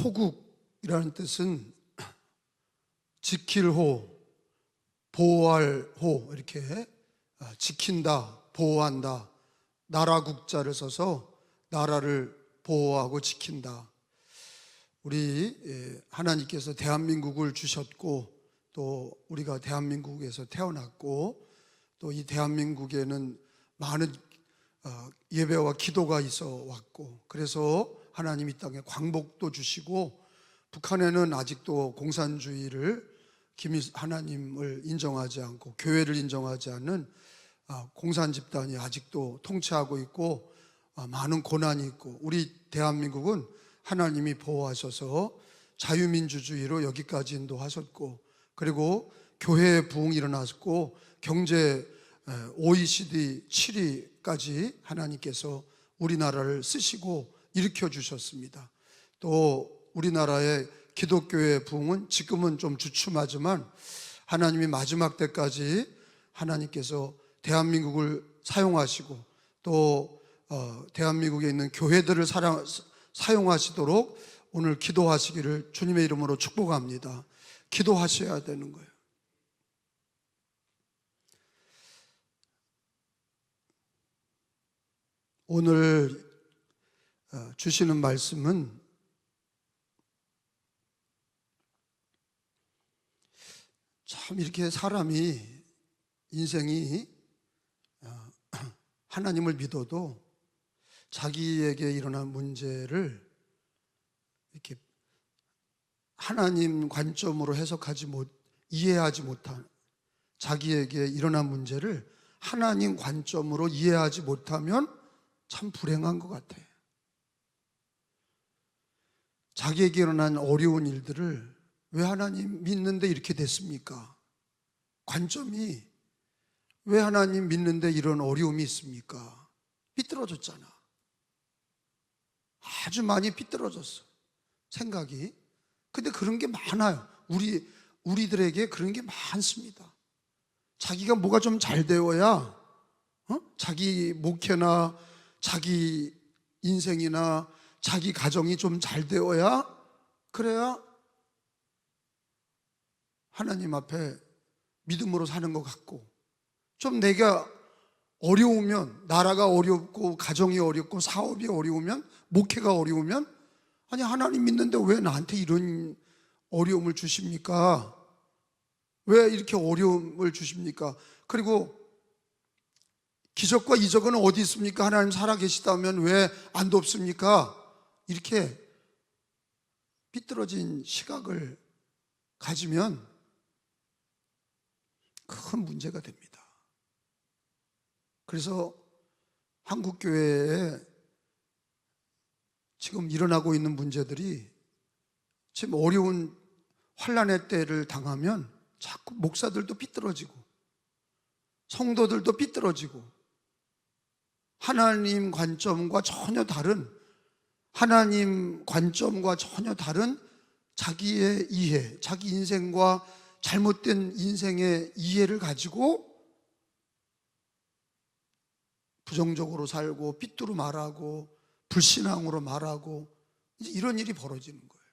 호국이라는 뜻은 지킬 호, 보호할 호, 이렇게 지킨다, 보호한다, 나라 국자를 써서 나라를 보호하고 지킨다. 우리 하나님께서 대한민국을 주셨고, 또 우리가 대한민국에서 태어났고, 또 이 대한민국에는 많은 예배와 기도가 있어 왔고, 그래서 하나님 이 땅에 광복도 주시고, 북한에는 아직도 공산주의를, 하나님을 인정하지 않고 교회를 인정하지 않는 공산 집단이 아직도 통치하고 있고, 많은 고난이 있고, 우리 대한민국은 하나님이 보호하셔서 자유민주주의로 여기까지 인도하셨고, 그리고 교회의 부흥이 일어났고, 경제 OECD 7위까지 하나님께서 우리나라를 쓰시고 일으켜 주셨습니다. 또 우리나라의 기독교의 부흥은 지금은 좀 주춤하지만 하나님이 마지막 때까지 하나님께서 대한민국을 사용하시고, 또 대한민국에 있는 교회들을 사용하시도록 오늘 기도하시기를 주님의 이름으로 축복합니다. 기도하셔야 되는 거예요. 오늘 주시는 말씀은 참 이렇게 사람이 인생이 하나님을 믿어도 자기에게 일어난 문제를 이렇게 하나님 관점으로 이해하지 못한, 자기에게 일어난 문제를 하나님 관점으로 이해하지 못하면 참 불행한 것 같아요. 자기에게 일어난 어려운 일들을 왜 하나님 믿는데 이렇게 됐습니까? 관점이 왜 하나님 믿는데 이런 어려움이 있습니까? 삐뚤어졌잖아. 아주 많이 삐뚤어졌어, 생각이. 근데 그런 게 많아요. 우리들에게 그런 게 많습니다. 자기가 뭐가 좀 잘 되어야, 자기 목회나 자기 인생이나 자기 가정이 좀 잘 되어야, 그래야 하나님 앞에 믿음으로 사는 것 같고, 좀 내가 어려우면, 나라가 어렵고 가정이 어렵고 사업이 어려우면, 목회가 어려우면, 아니 하나님 믿는데 왜 나한테 이런 어려움을 주십니까? 왜 이렇게 어려움을 주십니까? 그리고 기적과 이적은 어디 있습니까? 하나님 살아계시다면 왜 안 돕습니까? 이렇게 삐뚤어진 시각을 가지면 큰 문제가 됩니다. 그래서 한국교회에 지금 일어나고 있는 문제들이, 지금 어려운 환난의 때를 당하면 자꾸 목사들도 삐뚤어지고 성도들도 삐뚤어지고, 하나님 관점과 전혀 다른 자기의 이해, 자기 인생과 잘못된 인생의 이해를 가지고 부정적으로 살고 삐뚤어 말하고 불신앙으로 말하고, 이제 이런 일이 벌어지는 거예요.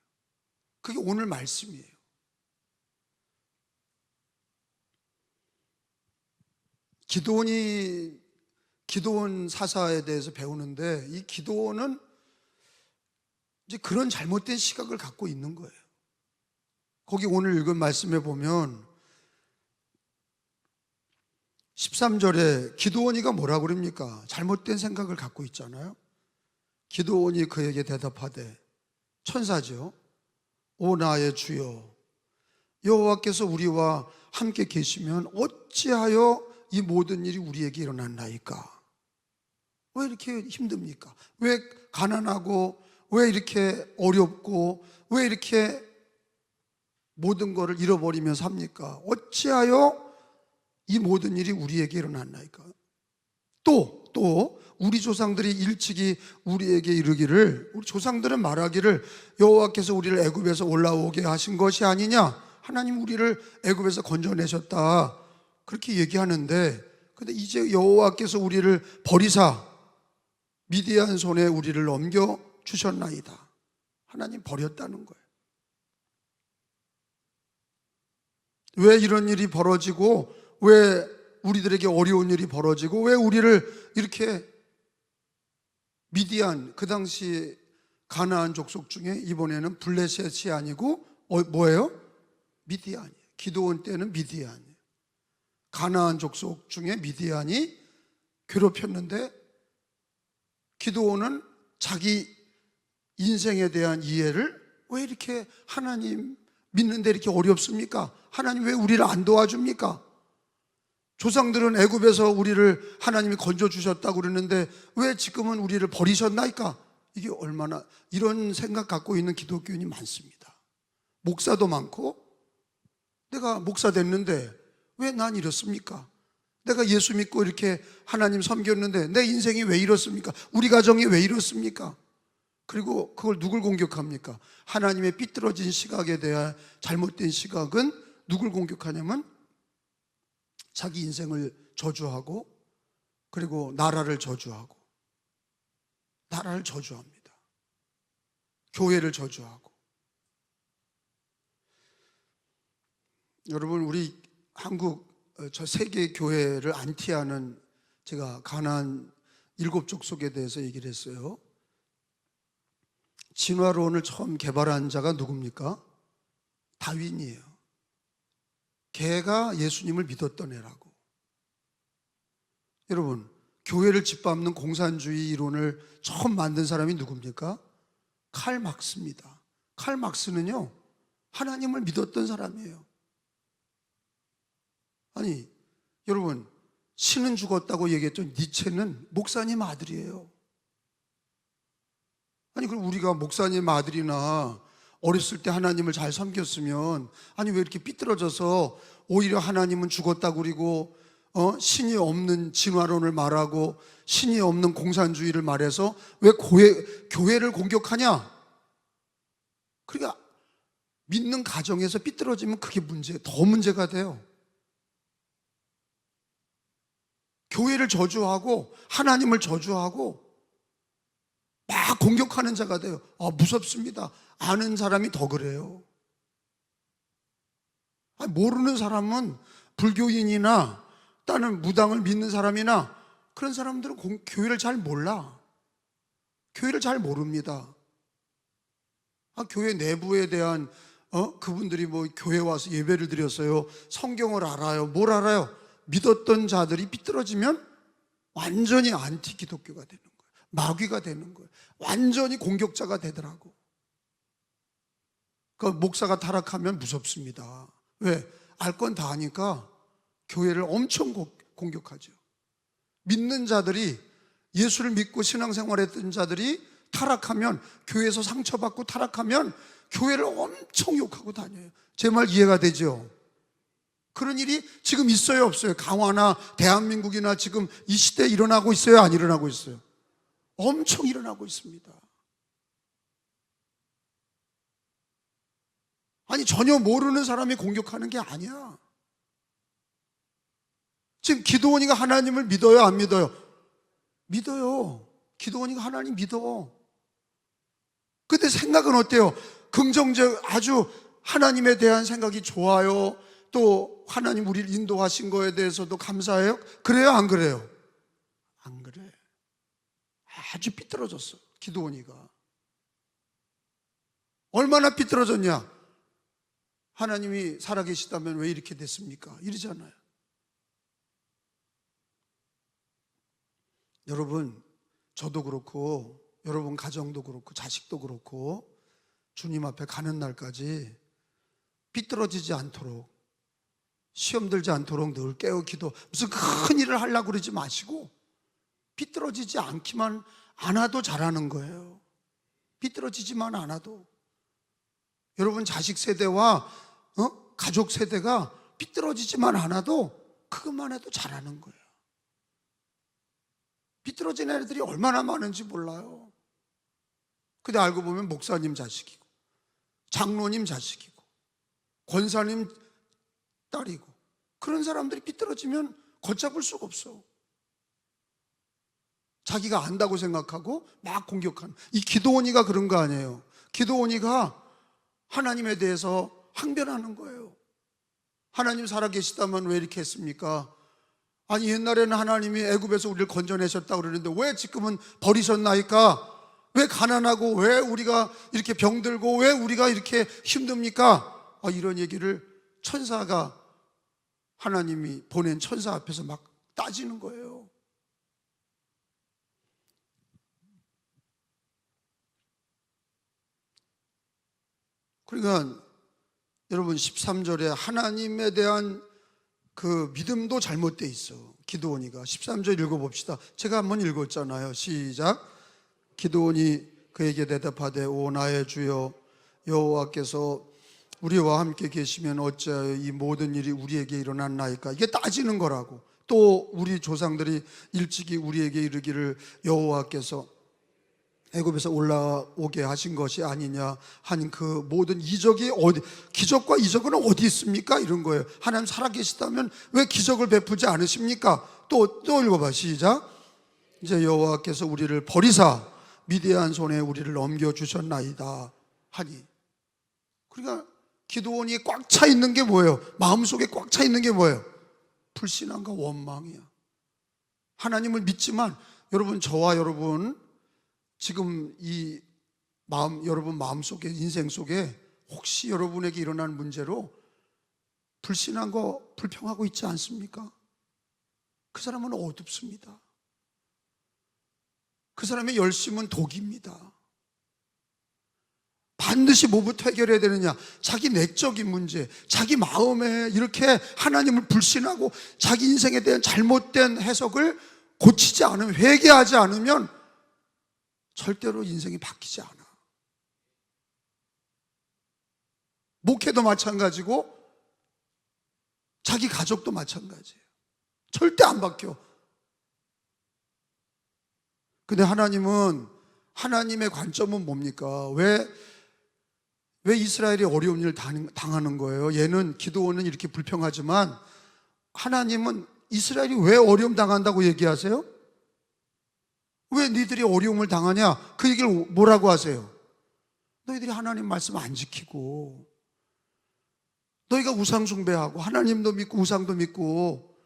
그게 오늘 말씀이에요. 기드온 사사에 대해서 배우는데, 이 기드온은 이제 그런 잘못된 시각을 갖고 있는 거예요. 거기 오늘 읽은 말씀에 보면 13절에 기드온이가 뭐라고 그럽니까? 잘못된 생각을 갖고 있잖아요. 기드온이 그에게 대답하되, 천사죠, 오 나의 주여, 여호와께서 우리와 함께 계시면 어찌하여 이 모든 일이 우리에게 일어났나이까? 왜 이렇게 힘듭니까? 왜 가난하고, 왜 이렇게 어렵고, 왜 이렇게 모든 것을 잃어버리며 삽니까? 어찌하여 이 모든 일이 우리에게 일어났나이까? 또 우리 조상들이 일찍이 우리에게 이르기를, 우리 조상들은 말하기를 여호와께서 우리를 애굽에서 올라오게 하신 것이 아니냐? 하나님 우리를 애굽에서 건져내셨다, 그렇게 얘기하는데, 근데 이제 여호와께서 우리를 버리사 미디안 손에 우리를 넘겨 주셨나이다. 하나님 버렸다는 거예요. 왜 이런 일이 벌어지고, 왜 우리들에게 어려운 일이 벌어지고, 왜 우리를 이렇게 미디안, 그 당시 가나안 족속 중에 이번에는 블레셋이 아니고 뭐예요? 미디안이에요. 기드온 때는 미디안이에요. 가나안 족속 중에 미디안이 괴롭혔는데, 기드온은 자기 인생에 대한 이해를, 왜 이렇게 하나님 믿는데 이렇게 어렵습니까? 하나님 왜 우리를 안 도와줍니까? 조상들은 애굽에서 우리를 하나님이 건져주셨다고 그러는데 왜 지금은 우리를 버리셨나이까? 이게 얼마나, 이런 생각 갖고 있는 기독교인이 많습니다. 목사도 많고, 내가 목사 됐는데 왜 난 이렇습니까? 내가 예수 믿고 이렇게 하나님 섬겼는데 내 인생이 왜 이렇습니까? 우리 가정이 왜 이렇습니까? 그리고 그걸 누굴 공격합니까? 하나님의 삐뚤어진 시각에 대한 잘못된 시각은 누굴 공격하냐면 자기 인생을 저주하고, 그리고 나라를 저주하고, 나라를 저주합니다. 교회를 저주하고. 여러분, 우리 한국 저 세계 교회를 안티하는, 제가 가나안 7족속에 대해서 얘기를 했어요. 진화론을 처음 개발한 자가 누굽니까? 다윈이에요. 걔가 예수님을 믿었던 애라고. 여러분, 교회를 짓밟는 공산주의 이론을 처음 만든 사람이 누굽니까? 칼 막스입니다. 칼 막스는요, 하나님을 믿었던 사람이에요. 아니, 여러분, 신은 죽었다고 얘기했죠. 니체는 목사님 아들이에요. 아니, 그럼 우리가 목사님 아들이나 어렸을 때 하나님을 잘 섬겼으면, 아니 왜 이렇게 삐뚤어져서 오히려 하나님은 죽었다고 그러고, 신이 없는 진화론을 말하고 신이 없는 공산주의를 말해서 왜 교회를 공격하냐? 그러니까 믿는 가정에서 삐뚤어지면 그게 더 문제가 돼요. 교회를 저주하고 하나님을 저주하고 막 공격하는 자가 돼요. 무섭습니다. 아는 사람이 더 그래요. 모르는 사람은, 불교인이나 다른 무당을 믿는 사람이나 그런 사람들은 교회를 잘 몰라. 교회를 잘 모릅니다. 교회 내부에 대한 그분들이 뭐 교회 와서 예배를 드렸어요, 성경을 알아요, 뭘 알아요? 믿었던 자들이 삐뚤어지면 완전히 안티 기독교가 되는 거예요. 마귀가 되는 거예요. 완전히 공격자가 되더라고. 그 목사가 타락하면 무섭습니다. 왜? 알 건 다 아니까 교회를 엄청 공격하죠. 믿는 자들이, 예수를 믿고 신앙생활했던 자들이 타락하면, 교회에서 상처받고 타락하면 교회를 엄청 욕하고 다녀요. 제 말 이해가 되죠? 그런 일이 지금 있어요, 없어요? 강화나 대한민국이나 지금 이 시대에 일어나고 있어요, 안 일어나고 있어요? 엄청 일어나고 있습니다. 아니, 전혀 모르는 사람이 공격하는 게 아니야. 지금 기드온이가 하나님을 믿어요, 안 믿어요? 믿어요. 기드온이가 하나님 믿어. 근데 생각은 어때요? 긍정적, 아주 하나님에 대한 생각이 좋아요. 또 하나님 우리를 인도하신 거에 대해서도 감사해요. 그래요, 안 그래요? 안 그래. 아주 삐뚤어졌어, 기드온이가. 얼마나 삐뚤어졌냐? 하나님이 살아계시다면 왜 이렇게 됐습니까? 이러잖아요. 여러분, 저도 그렇고 여러분 가정도 그렇고 자식도 그렇고 주님 앞에 가는 날까지 삐뚤어지지 않도록, 시험 들지 않도록 늘 깨어 기도, 무슨 큰 일을 하려고 그러지 마시고 삐뚤어지지 않기만 않아도 잘하는 거예요. 삐뚤어지지만 않아도. 여러분 자식 세대와 가족 세대가 삐뚤어지지만 않아도 그것만 해도 잘하는 거예요. 삐뚤어진 애들이 얼마나 많은지 몰라요. 근데 알고 보면 목사님 자식이고 장로님 자식이고 권사님 딸이고, 그런 사람들이 삐뚤어지면 걷잡을 수가 없어. 자기가 안다고 생각하고 막 공격하는, 이 기드온이가 그런 거 아니에요. 기드온이가 하나님에 대해서 항변하는 거예요. 하나님 살아계시다면 왜 이렇게 했습니까? 아니 옛날에는 하나님이 애굽에서 우리를 건져내셨다 그러는데 왜 지금은 버리셨나이까? 왜 가난하고 왜 우리가 이렇게 병들고 왜 우리가 이렇게 힘듭니까? 이런 얘기를 천사가, 하나님이 보낸 천사 앞에서 막 따지는 거예요. 그러니까 여러분 13절에 하나님에 대한 그 믿음도 잘못되어 있어. 기드온이가 13절 읽어봅시다. 제가 한번 읽었잖아요. 시작. 기드온이 그에게 대답하되 오 나의 주여 여호와께서 우리와 함께 계시면 어찌하여 이 모든 일이 우리에게 일어났나이까? 이게 따지는 거라고. 또 우리 조상들이 일찍이 우리에게 이르기를 여호와께서 애굽에서 올라오게 하신 것이 아니냐 한 그 모든 이적이 어디, 기적과 이적은 어디 있습니까? 이런 거예요. 하나님 살아계시다면 왜 기적을 베푸지 않으십니까? 또 읽어봐. 시작. 이제 여호와께서 우리를 버리사 미디안 손에 우리를 넘겨주셨나이다 하니. 그러니까 기드온이 꽉 차 있는 게 뭐예요? 마음속에 꽉 차 있는 게 뭐예요? 불신앙과 원망이야. 하나님을 믿지만 여러분, 저와 여러분 지금 이 마음, 여러분 마음속에, 인생 속에 혹시 여러분에게 일어나는 문제로 불신앙과 불평하고 있지 않습니까? 그 사람은 어둡습니다. 그 사람의 열심은 독입니다. 반드시 뭐부터 해결해야 되느냐? 자기 내적인 문제, 자기 마음에 이렇게 하나님을 불신하고 자기 인생에 대한 잘못된 해석을 고치지 않으면, 회개하지 않으면 절대로 인생이 바뀌지 않아. 목회도 마찬가지고 자기 가족도 마찬가지예요. 절대 안 바뀌어. 근데 하나님은, 하나님의 관점은 뭡니까? 왜 이스라엘이 어려운 일을 당하는 거예요? 얘는, 기드온은 이렇게 불평하지만 하나님은 이스라엘이 왜 어려움 당한다고 얘기하세요? 왜 니들이 어려움을 당하냐? 그 얘기를 뭐라고 하세요? 너희들이 하나님 말씀 안 지키고, 너희가 우상 숭배하고 하나님도 믿고 우상도 믿고,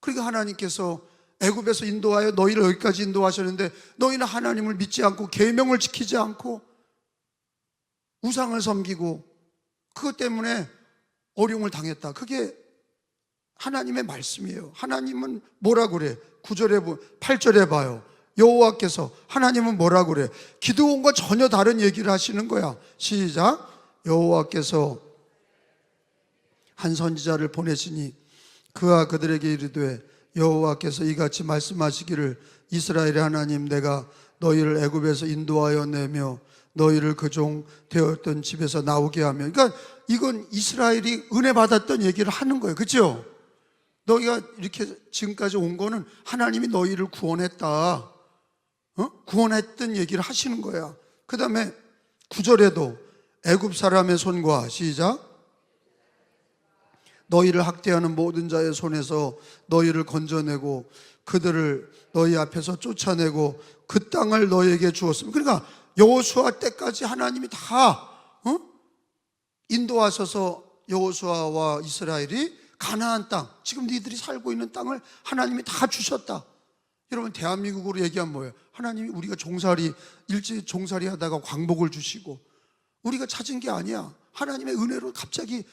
그러니까 하나님께서 애굽에서 인도하여 너희를 여기까지 인도하셨는데 너희는 하나님을 믿지 않고 계명을 지키지 않고 우상을 섬기고 그것 때문에 어려움을 당했다. 그게 하나님의 말씀이에요. 하나님은 뭐라고 그래? 9절에 8절에 봐요. 여호와께서, 하나님은 뭐라고 그래? 기드온과 전혀 다른 얘기를 하시는 거야. 시작. 여호와께서 한 선지자를 보내시니 그와 그들에게 이르되 여호와께서 이같이 말씀하시기를 이스라엘의 하나님 내가 너희를 애굽에서 인도하여 내며 너희를 그 종 되었던 집에서 나오게 하며. 그러니까 이건 이스라엘이 은혜 받았던 얘기를 하는 거예요. 그렇죠? 너희가 이렇게 지금까지 온 거는 하나님이 너희를 구원했다, 구원했던 얘기를 하시는 거야. 그 다음에 9절에도 애굽 사람의 손과, 시작, 너희를 학대하는 모든 자의 손에서 너희를 건져내고 그들을 너희 앞에서 쫓아내고 그 땅을 너희에게 주었습니다. 그러니까 여호수아 때까지 하나님이 다 인도하셔서 여호수아와 이스라엘이 가나안 땅, 지금 니들이 살고 있는 땅을 하나님이 다 주셨다. 여러분, 대한민국으로 얘기하면 뭐예요? 하나님이 우리가 일찍 종살이 하다가 광복을 주시고 우리가 찾은 게 아니야. 하나님의 은혜로 갑자기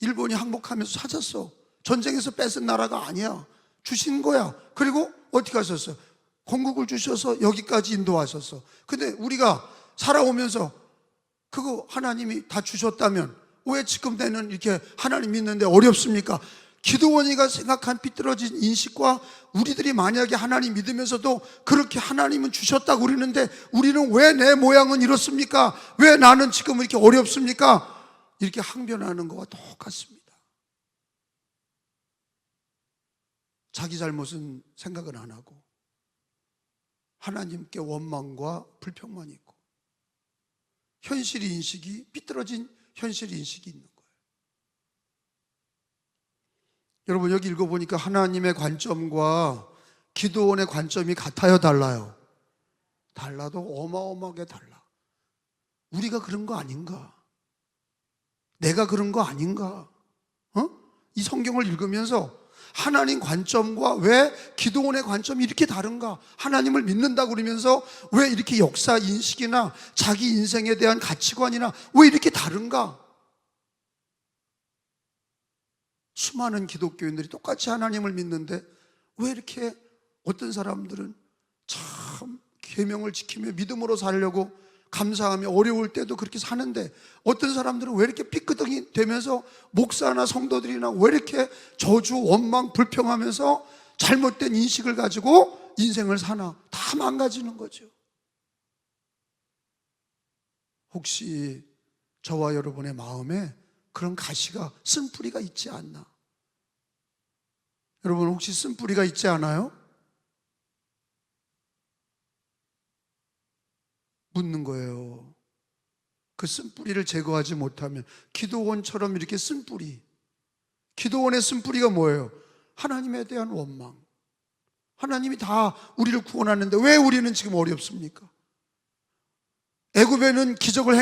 일본이 항복하면서 찾았어. 전쟁에서 뺏은 나라가 아니야. 주신 거야. 그리고 어떻게 하셨어요? 건국을 주셔서 여기까지 인도하셨어. 근데 우리가 살아오면서 그거 하나님이 다 주셨다면 왜 지금 되는 이렇게 하나님 믿는데 어렵습니까? 기드온이가 생각한 삐뚤어진 인식과 우리들이 만약에 하나님 믿으면서도 그렇게 하나님은 주셨다고 그러는데 우리는 왜 내 모양은 이렇습니까? 왜 나는 지금 이렇게 어렵습니까? 이렇게 항변하는 거와 똑같습니다. 자기 잘못은 생각은 안 하고 하나님께 원망과 불평만 있고 현실 인식이, 삐뚤어진 현실 인식이 있는 거예요. 여러분, 여기 읽어보니까 하나님의 관점과 기드온의 관점이 같아요, 달라요? 달라도 어마어마하게 달라. 우리가 그런 거 아닌가? 내가 그런 거 아닌가? 이 성경을 읽으면서 하나님 관점과 왜 기도원의 관점이 이렇게 다른가? 하나님을 믿는다고 그러면서 왜 이렇게 역사 인식이나 자기 인생에 대한 가치관이나 왜 이렇게 다른가? 수많은 기독교인들이 똑같이 하나님을 믿는데 왜 이렇게 어떤 사람들은 참 계명을 지키며 믿음으로 살려고 감사하며 어려울 때도 그렇게 사는데 어떤 사람들은 왜 이렇게 삐끄덕이 되면서 목사나 성도들이나 왜 이렇게 저주, 원망, 불평하면서 잘못된 인식을 가지고 인생을 사나? 다 망가지는 거죠. 혹시 저와 여러분의 마음에 그런 가시가, 쓴뿌리가 있지 않나? 여러분 혹시 쓴뿌리가 있지 않아요? 묻는 거예요. 그 쓴뿌리를 제거하지 못하면, 기도원처럼 이렇게 쓴뿌리, 기도원의 쓴뿌리가 뭐예요? 하나님에 대한 원망. 하나님이 다 우리를 구원하는데 왜 우리는 지금 어렵습니까? 애굽에는 기적을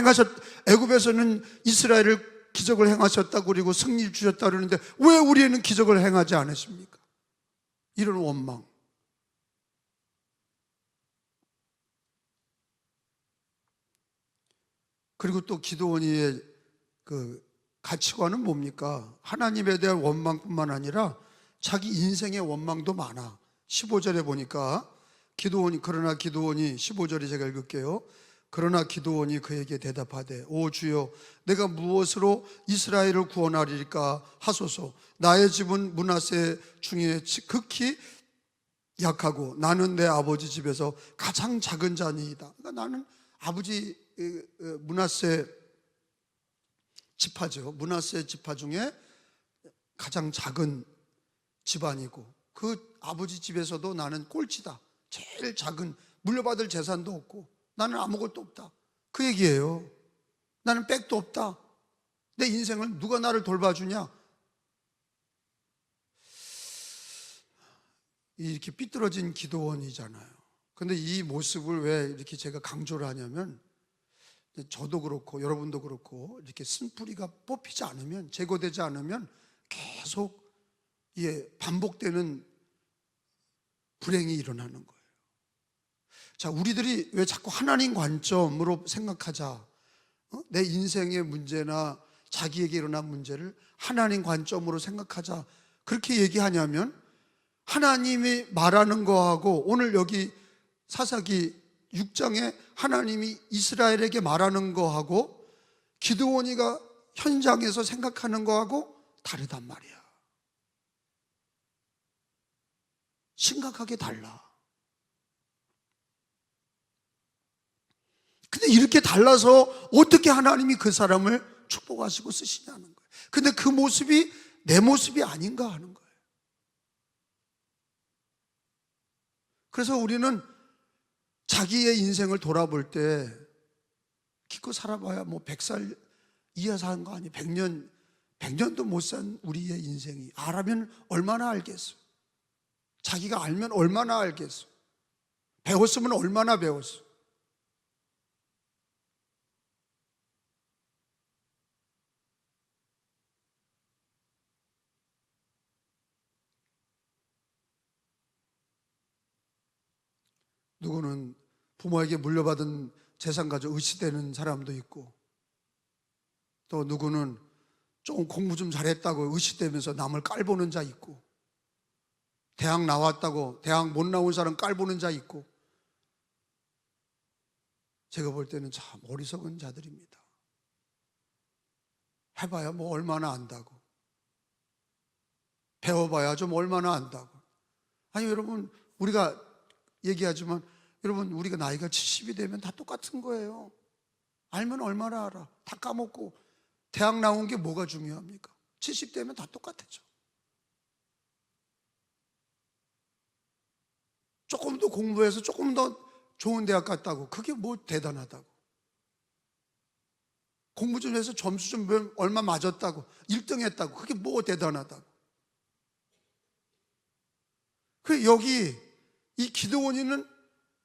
애굽에서는 이스라엘을 기적을 행하셨다고 그리고 승리를 주셨다 그러는데 왜 우리에는 기적을 행하지 않으십니까? 이런 원망. 그리고 또 기도원이의 그 가치관은 뭡니까? 하나님에 대한 원망뿐만 아니라 자기 인생의 원망도 많아. 15절에 보니까 그러나 기도원이 15절에 제가 읽을게요. 그러나 기도원이 그에게 대답하되 오 주여 내가 무엇으로 이스라엘을 구원하리까 하소서. 나의 집은 므낫세 중에 극히 약하고 나는 내 아버지 집에서 가장 작은 자니이다. 그러니까 나는 아버지 므낫세 지파죠. 므낫세 지파 중에 가장 작은 집안이고 그 아버지 집에서도 나는 꼴찌다. 제일 작은, 물려받을 재산도 없고 나는 아무것도 없다. 그 얘기예요. 나는 백도 없다. 내 인생을 누가 나를 돌봐주냐? 이렇게 삐뚤어진 기도원이잖아요. 근데 이 모습을 왜 이렇게 제가 강조를 하냐면, 저도 그렇고 여러분도 그렇고 이렇게 쓴뿌리가 뽑히지 않으면, 제거되지 않으면 계속 반복되는 불행이 일어나는 거예요. 자, 우리들이 왜 자꾸 하나님 관점으로 생각하자, 내 인생의 문제나 자기에게 일어난 문제를 하나님 관점으로 생각하자, 그렇게 얘기하냐면, 하나님이 말하는 거하고 오늘 여기 사사기 6장에 하나님이 이스라엘에게 말하는 거하고 기드온이가 현장에서 생각하는 거하고 다르단 말이야. 심각하게 달라. 근데 이렇게 달라서 어떻게 하나님이 그 사람을 축복하시고 쓰시냐는 거예요. 근데 그 모습이 내 모습이 아닌가 하는 거예요. 그래서 우리는 자기의 인생을 돌아볼 때 기껏 살아봐야 뭐 100살 이하 사는 거 아니에요. 100년도 못 산 우리의 인생이, 알면 얼마나 알겠어. 자기가 알면 얼마나 알겠어. 배웠으면 얼마나 배웠어. 누구는 부모에게 물려받은 재산 가지고 의시되는 사람도 있고, 또 누구는 조금 공부 좀 잘했다고 의시되면서 남을 깔보는 자 있고, 대학 나왔다고 대학 못 나온 사람 깔보는 자 있고, 제가 볼 때는 참 어리석은 자들입니다. 해봐야 뭐 얼마나 안다고, 배워봐야 좀 얼마나 안다고. 아니 여러분, 우리가 얘기하지만 여러분, 우리가 나이가 70이 되면 다 똑같은 거예요. 알면 얼마나 알아. 다 까먹고. 대학 나온 게 뭐가 중요합니까? 70 되면 다 똑같아져. 조금 더 공부해서 조금 더 좋은 대학 갔다고, 그게 뭐 대단하다고. 공부 좀 해서 점수 좀 얼마 맞았다고, 1등 했다고, 그게 뭐 대단하다고. 그 여기 이 기드온이는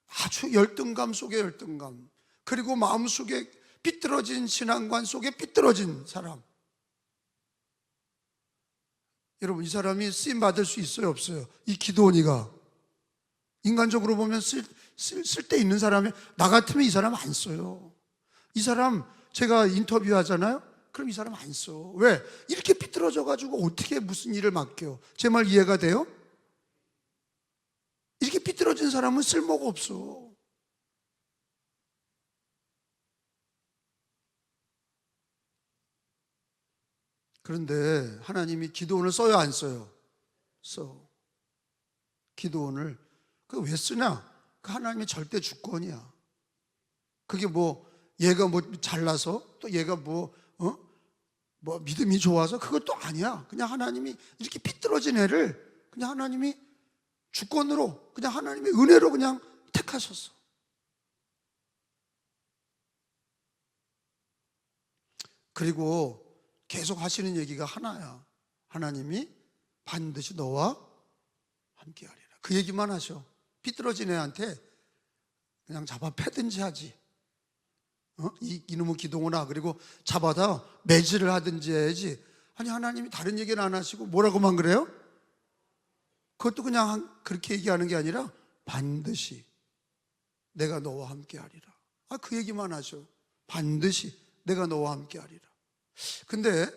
아주 열등감 속의 열등감, 그리고 마음속에 삐뚤어진 신앙관 속에 삐뚤어진 사람. 여러분, 이 사람이 쓰임 받을 수 있어요, 없어요? 이 기드온이가 인간적으로 보면 쓸데 있는 사람이, 나 같으면 이 사람 안 써요. 이 사람 제가 인터뷰하잖아요. 그럼 이 사람 안 써. 왜? 이렇게 삐뚤어져 가지고 어떻게 무슨 일을 맡겨? 제 말 이해가 돼요? 이렇게 삐뚤어진 사람은 쓸모가 없어. 그런데 하나님이 기드온을 써요, 안 써요? 써. 기드온을. 그 왜 쓰냐? 그 하나님의 절대 주권이야. 그게 뭐 얘가 뭐 잘나서, 또 얘가 뭐 믿음이 좋아서, 그것도 아니야. 그냥 하나님이 이렇게 삐뚤어진 애를 그냥 하나님이 주권으로, 그냥 하나님의 은혜로 그냥 택하셨어. 그리고 계속 하시는 얘기가 하나야. 하나님이 반드시 너와 함께하리라. 그 얘기만 하셔. 삐뚤어진 애한테 그냥 잡아 패든지 하지. 이놈의 기드온아, 그리고 잡아다 매질을 하든지 해야지. 아니, 하나님이 다른 얘기는 안 하시고 뭐라고만 그래요? 그것도 그냥 그렇게 얘기하는 게 아니라 반드시 내가 너와 함께하리라. 그 얘기만 하죠. 반드시 내가 너와 함께하리라. 근데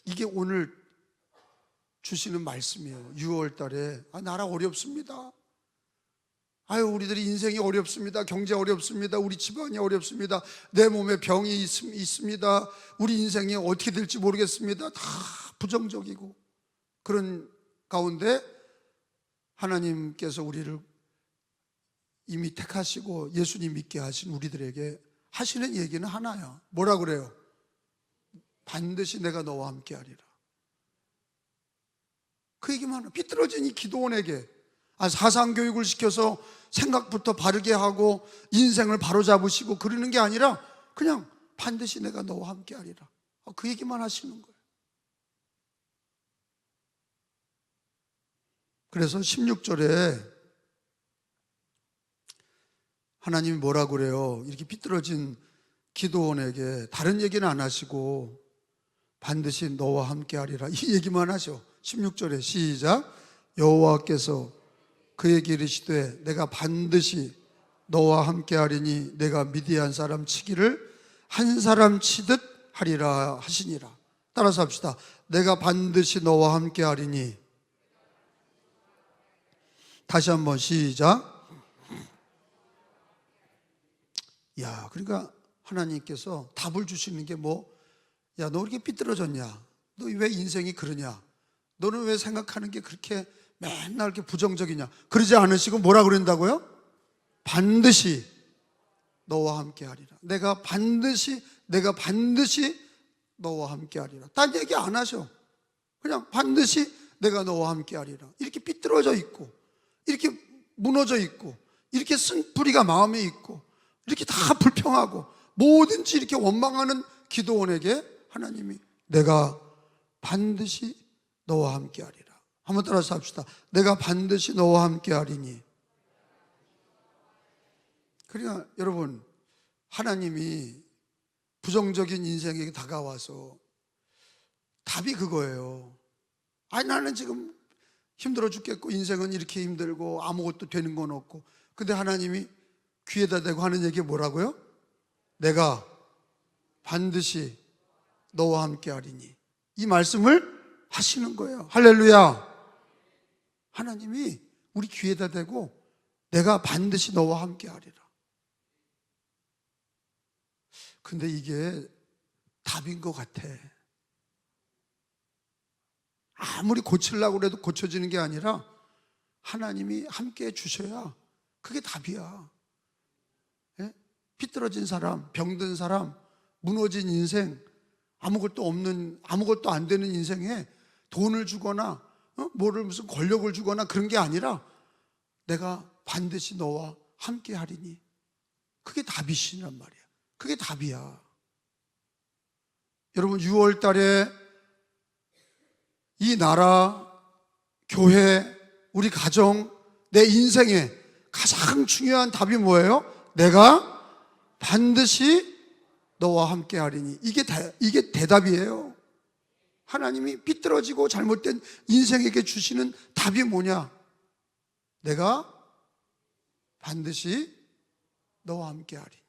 이게 오늘 주시는 말씀이에요. 6월 달에 나라 어렵습니다. 우리들이 인생이 어렵습니다. 경제 어렵습니다. 우리 집안이 어렵습니다. 내 몸에 병이 있습니다. 우리 인생이 어떻게 될지 모르겠습니다. 다 부정적이고, 그런 가운데 하나님께서 우리를 이미 택하시고 예수님 믿게 하신 우리들에게 하시는 얘기는 하나야. 뭐라 그래요? 반드시 내가 너와 함께 하리라. 그 얘기만 하나. 삐뚤어진 이 기드온에게 사상교육을 시켜서 생각부터 바르게 하고 인생을 바로잡으시고 그러는 게 아니라 그냥 반드시 내가 너와 함께 하리라. 그 얘기만 하시는 거예요. 그래서 16절에 하나님이 뭐라 그래요? 이렇게 삐뚤어진 기드온에게 다른 얘기는 안 하시고 반드시 너와 함께 하리라, 이 얘기만 하셔. 16절에 시작. 여호와께서 그에게 이르시되 내가 반드시 너와 함께 하리니 내가 미디안 사람 치기를 한 사람 치듯 하리라 하시니라. 따라서 합시다. 내가 반드시 너와 함께 하리니. 다시 한번 시작. 그러니까 하나님께서 답을 주시는 게 너 이렇게 삐뚤어졌냐? 너 왜 인생이 그러냐? 너는 왜 생각하는 게 그렇게 맨날 이렇게 부정적이냐? 그러지 않으시고 뭐라 그런다고요? 반드시 너와 함께 하리라. 내가 반드시 너와 함께 하리라. 딴 얘기 안 하셔. 그냥 반드시 내가 너와 함께 하리라. 이렇게 삐뚤어져 있고, 이렇게 무너져 있고, 이렇게 쓴뿌리가 마음에 있고, 이렇게 다 불평하고 뭐든지 이렇게 원망하는 기드온에게 하나님이 내가 반드시 너와 함께 하리라. 한번 따라서 합시다. 내가 반드시 너와 함께 하리니. 그러니까 여러분, 하나님이 부정적인 인생에게 다가와서 답이 그거예요. 나는 지금 힘들어 죽겠고 인생은 이렇게 힘들고 아무것도 되는 건 없고, 근데 하나님이 귀에다 대고 하는 얘기 뭐라고요? 내가 반드시 너와 함께 하리니. 이 말씀을 하시는 거예요. 할렐루야. 하나님이 우리 귀에다 대고 내가 반드시 너와 함께 하리라. 근데 이게 답인 것 같아. 아무리 고치려고 해도 고쳐지는 게 아니라 하나님이 함께 해주셔야 그게 답이야. 삐뚤어진 사람, 병든 사람, 무너진 인생, 아무것도 안 되는 인생에 돈을 주거나 무슨 권력을 주거나 그런 게 아니라 내가 반드시 너와 함께 하리니. 그게 답이시란 말이야. 그게 답이야. 여러분, 6월 달에 이 나라, 교회, 우리 가정, 내 인생에 가장 중요한 답이 뭐예요? 내가 반드시 너와 함께 하리니. 이게 대답이에요. 하나님이 삐뚤어지고 잘못된 인생에게 주시는 답이 뭐냐? 내가 반드시 너와 함께 하리니.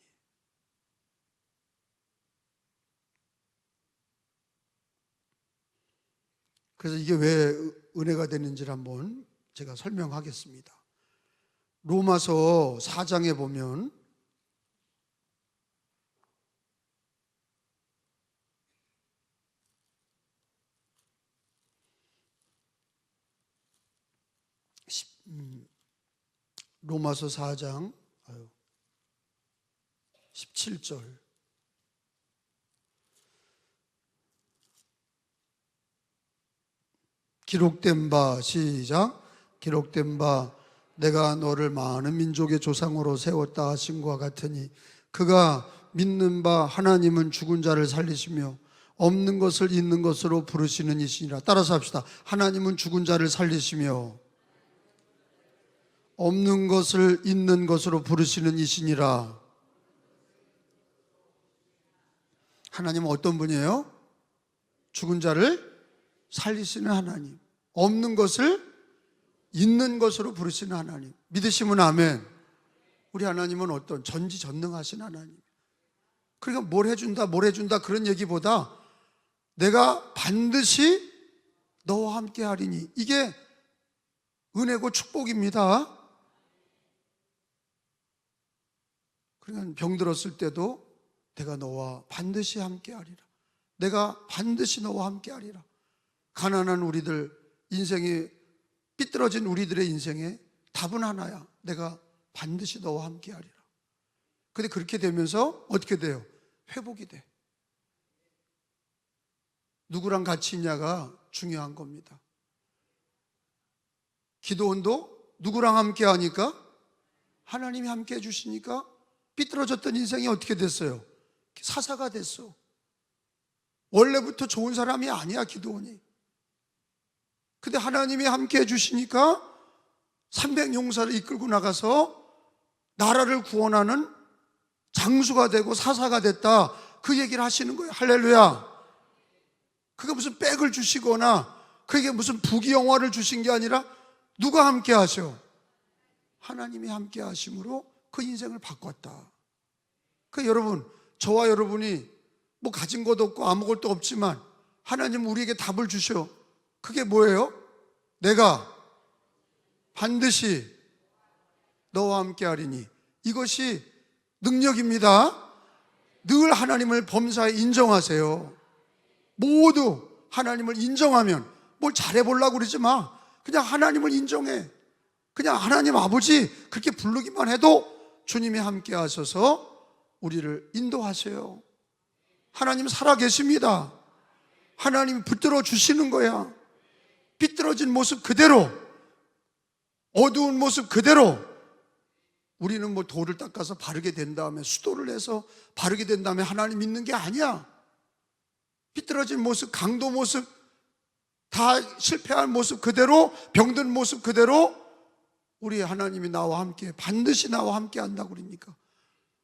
그래서 이게 왜 은혜가 되는지를 한번 제가 설명하겠습니다. 로마서 4장에 보면 로마서 4장 17절. 기록된 바, 시작. 기록된 바 내가 너를 많은 민족의 조상으로 세웠다 하신과 같으니 그가 믿는 바 하나님은 죽은 자를 살리시며 없는 것을 있는 것으로 부르시는 이시니라. 따라서 합시다. 하나님은 죽은 자를 살리시며 없는 것을 있는 것으로 부르시는 이시니라. 하나님은 어떤 분이에요? 죽은 자를 살리시는 하나님, 없는 것을 있는 것으로 부르시는 하나님. 믿으시면 아멘. 우리 하나님은 어떤 전지전능하신 하나님. 그러니까 뭘 해준다 그런 얘기보다 내가 반드시 너와 함께 하리니, 이게 은혜고 축복입니다. 그러니까 병들었을 때도 내가 너와 반드시 함께 하리라. 내가 반드시 너와 함께 하리라. 가난한 우리들 인생이 삐뚤어진 우리들의 인생에 답은 하나야. 내가 반드시 너와 함께 하리라. 근데 그렇게 되면서 어떻게 돼요? 회복이 돼. 누구랑 같이 있냐가 중요한 겁니다. 기도원도 누구랑 함께 하니까? 하나님이 함께 해주시니까 삐뚤어졌던 인생이 어떻게 됐어요? 사사가 됐어. 원래부터 좋은 사람이 아니야, 기도원이. 근데 하나님이 함께 해주시니까 300용사를 이끌고 나가서 나라를 구원하는 장수가 되고 사사가 됐다, 그 얘기를 하시는 거예요. 할렐루야. 그게 무슨 백을 주시거나 그게 무슨 부귀영화를 주신 게 아니라 누가 함께 하셔? 하나님이 함께 하심으로 그 인생을 바꿨다. 그 여러분, 저와 여러분이 뭐 가진 것도 없고 아무것도 없지만 하나님 우리에게 답을 주셔. 그게 뭐예요? 내가 반드시 너와 함께 하리니. 이것이 능력입니다. 늘 하나님을 범사에 인정하세요. 모두 하나님을 인정하면, 뭘 잘해보려고 그러지 마. 그냥 하나님을 인정해. 그냥 하나님 아버지 그렇게 부르기만 해도 주님이 함께 하셔서 우리를 인도하세요. 하나님 살아계십니다. 하나님이 붙들어 주시는 거야. 삐뚤어진 모습 그대로, 어두운 모습 그대로. 우리는 뭐 돌을 닦아서 바르게 된 다음에, 수도를 해서 바르게 된 다음에 하나님 믿는 게 아니야. 삐뚤어진 모습, 강도 모습, 다 실패한 모습 그대로, 병든 모습 그대로 우리 하나님이 나와 함께, 반드시 나와 함께 한다고 그러니까.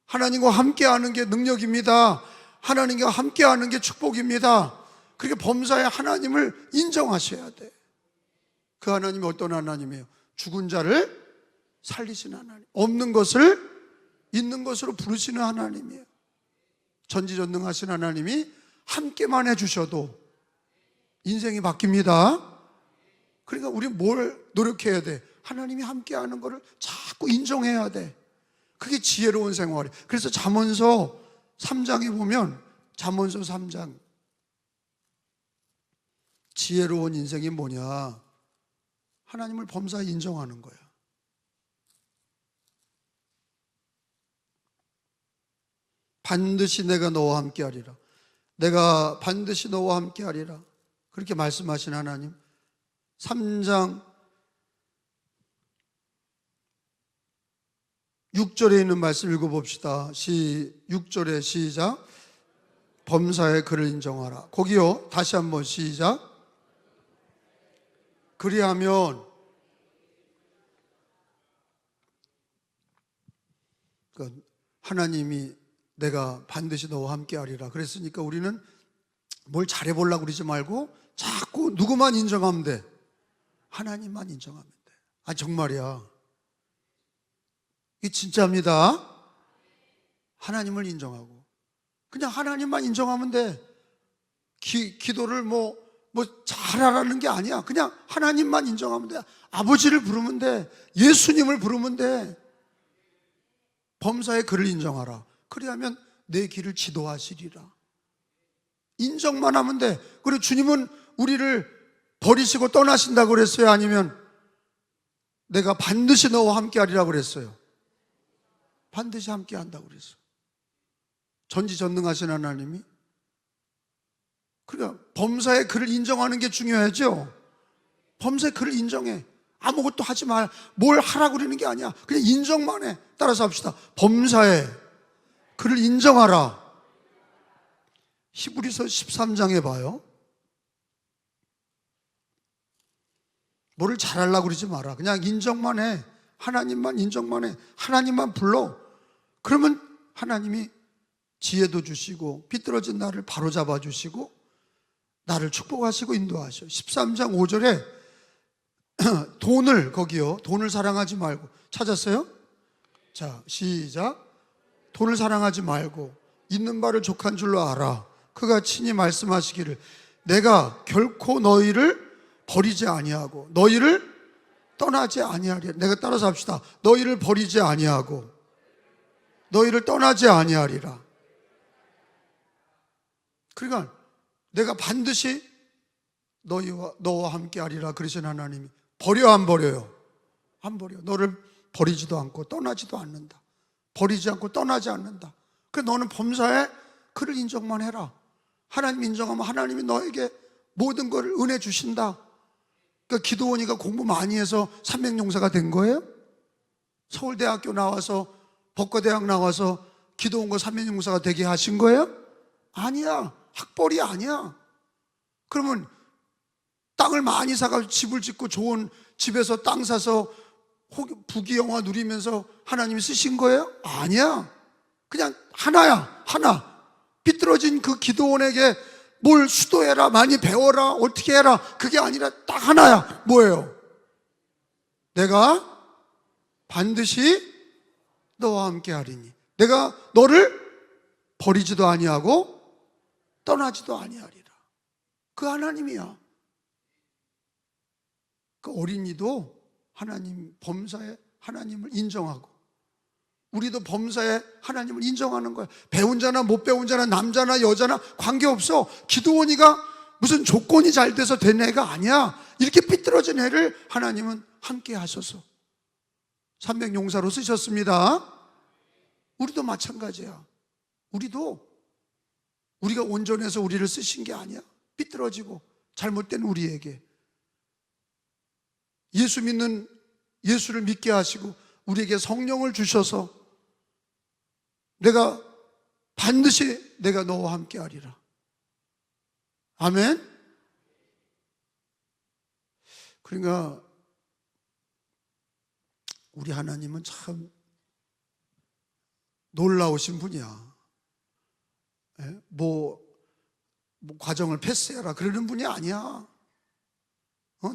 하나님과 함께 하는 게 능력입니다. 하나님과 함께 하는 게 축복입니다. 그렇게 범사에 하나님을 인정하셔야 돼. 그 하나님이 어떤 하나님이에요? 죽은 자를 살리시는 하나님, 없는 것을 있는 것으로 부르시는 하나님이에요. 전지전능하신 하나님이 함께만 해주셔도 인생이 바뀝니다. 그러니까 우리 뭘 노력해야 돼? 하나님이 함께하는 것을 자꾸 인정해야 돼. 그게 지혜로운 생활이에요. 그래서 잠언서 3장에 보면, 잠언서 3장, 지혜로운 인생이 뭐냐? 하나님을 범사에 인정하는 거야. 반드시 내가 너와 함께 하리라. 내가 반드시 너와 함께 하리라. 그렇게 말씀하신 하나님. 3장 6절에 있는 말씀 읽어봅시다. 6절에 시작. 범사에 그를 인정하라. 거기요, 다시 한번 시작. 그리하면, 하나님이 내가 반드시 너와 함께하리라 그랬으니까 우리는 뭘 잘해보려고 그러지 말고 자꾸 누구만 인정하면 돼? 하나님만 인정하면 돼. 아, 정말이야. 이게 진짜입니다. 하나님을 인정하고 그냥 하나님만 인정하면 돼. 기도를 뭐 잘하라는 게 아니야. 그냥 하나님만 인정하면 돼. 아버지를 부르면 돼. 예수님을 부르면 돼. 범사의 그를 인정하라. 그리하면 내 길을 지도하시리라. 인정만 하면 돼. 그리고 주님은 우리를 버리시고 떠나신다고 그랬어요? 아니면 내가 반드시 너와 함께하리라고 그랬어요? 반드시 함께한다고 그랬어요. 전지전능하신 하나님이. 그러니까 범사의 그를 인정하는 게 중요하죠. 범사의 그를 인정해. 아무것도 하지 말. 뭘 하라고 그러는 게 아니야. 그냥 인정만 해. 따라서 합시다. 범사의 그를 인정하라. 히브리서 13장에 봐요. 뭐를 잘하려고 그러지 마라. 그냥 인정만 해. 하나님만 인정만 해. 하나님만 불러. 그러면 하나님이 지혜도 주시고 비뚤어진 나를 바로잡아 주시고 나를 축복하시고 인도하셔. 13장 5절에 돈을 사랑하지 말고. 찾았어요? 자, 시작. 돈을 사랑하지 말고 있는 바를 족한 줄로 알아. 그가 친히 말씀하시기를 내가 결코 너희를 버리지 아니하고 너희를 떠나지 아니하리라. 내가 따라서 합시다. 너희를 버리지 아니하고 너희를 떠나지 아니하리라. 그러니까 내가 반드시 너와 함께 하리라 그러신 하나님이 버려 안 버려요? 안 버려. 너를 버리지도 않고 떠나지도 않는다. 버리지 않고 떠나지 않는다. 그래서 너는 범사에 그를 인정만 해라. 하나님 인정하면 하나님이 너에게 모든 걸 은혜 주신다. 그러니까 기도원이가 공부 많이 해서 삼명용사가 된 거예요? 서울대학교 나와서 법과대학 나와서 기도원과 삼명용사가 되게 하신 거예요? 아니야. 학벌이 아니야. 그러면 땅을 많이 사가 집을 짓고 좋은 집에서 땅 사서 부귀영화 누리면서 하나님이 쓰신 거예요? 아니야. 그냥 하나야. 하나. 삐뚤어진 그 기도원에게 뭘 수도해라, 많이 배워라, 어떻게 해라, 그게 아니라 딱 하나야. 뭐예요? 내가 반드시 너와 함께 하리니 내가 너를 버리지도 아니하고 떠나지도 아니하리라. 그 하나님이야. 그 어린이도 하나님 범사에 하나님을 인정하고 우리도 범사에 하나님을 인정하는 거야. 배운 자나 못 배운 자나 남자나 여자나 관계없어. 기도원이가 무슨 조건이 잘 돼서 된 애가 아니야. 이렇게 삐뚤어진 애를 하나님은 함께 하셔서 삼명용사로 쓰셨습니다. 우리도 마찬가지야. 우리가 온전해서 우리를 쓰신 게 아니야. 삐뚤어지고 잘못된 우리에게 예수를 믿게 하시고 우리에게 성령을 주셔서 내가 반드시 내가 너와 함께 하리라. 아멘. 그러니까 우리 하나님은 참 놀라우신 분이야. 뭐 과정을 패스해라 그러는 분이 아니야.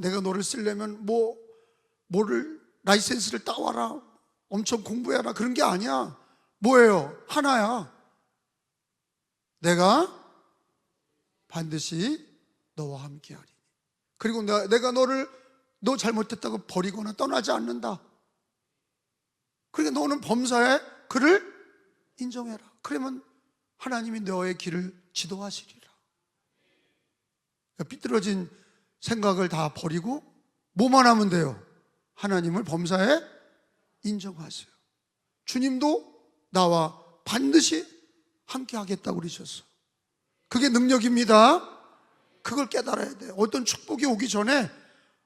내가 너를 쓰려면 뭐를 라이센스를 따와라, 엄청 공부해라 그런 게 아니야. 뭐예요? 하나야. 내가 반드시 너와 함께 하리니. 그리고 내가 너 잘못했다고 버리거나 떠나지 않는다. 그러니까 너는 범사에 그를 인정해라. 그러면 하나님이 너의 길을 지도하시리라. 그러니까 삐뚤어진 생각을 다 버리고 뭐만 하면 돼요? 하나님을 범사에 인정하세요. 주님도 나와 반드시 함께 하겠다고 그러셨어. 그게 능력입니다. 그걸 깨달아야 돼. 어떤 축복이 오기 전에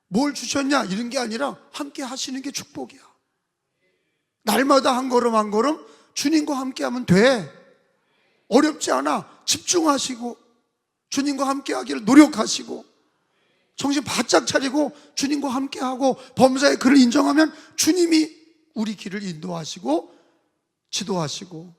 뭘 주셨냐 이런 게 아니라 함께 하시는 게 축복이야. 날마다 한 걸음 한 걸음 주님과 함께 하면 돼. 어렵지 않아. 집중하시고 주님과 함께 하기를 노력하시고 정신 바짝 차리고 주님과 함께하고 범사의 그를 인정하면 주님이 우리 길을 인도하시고 지도하시고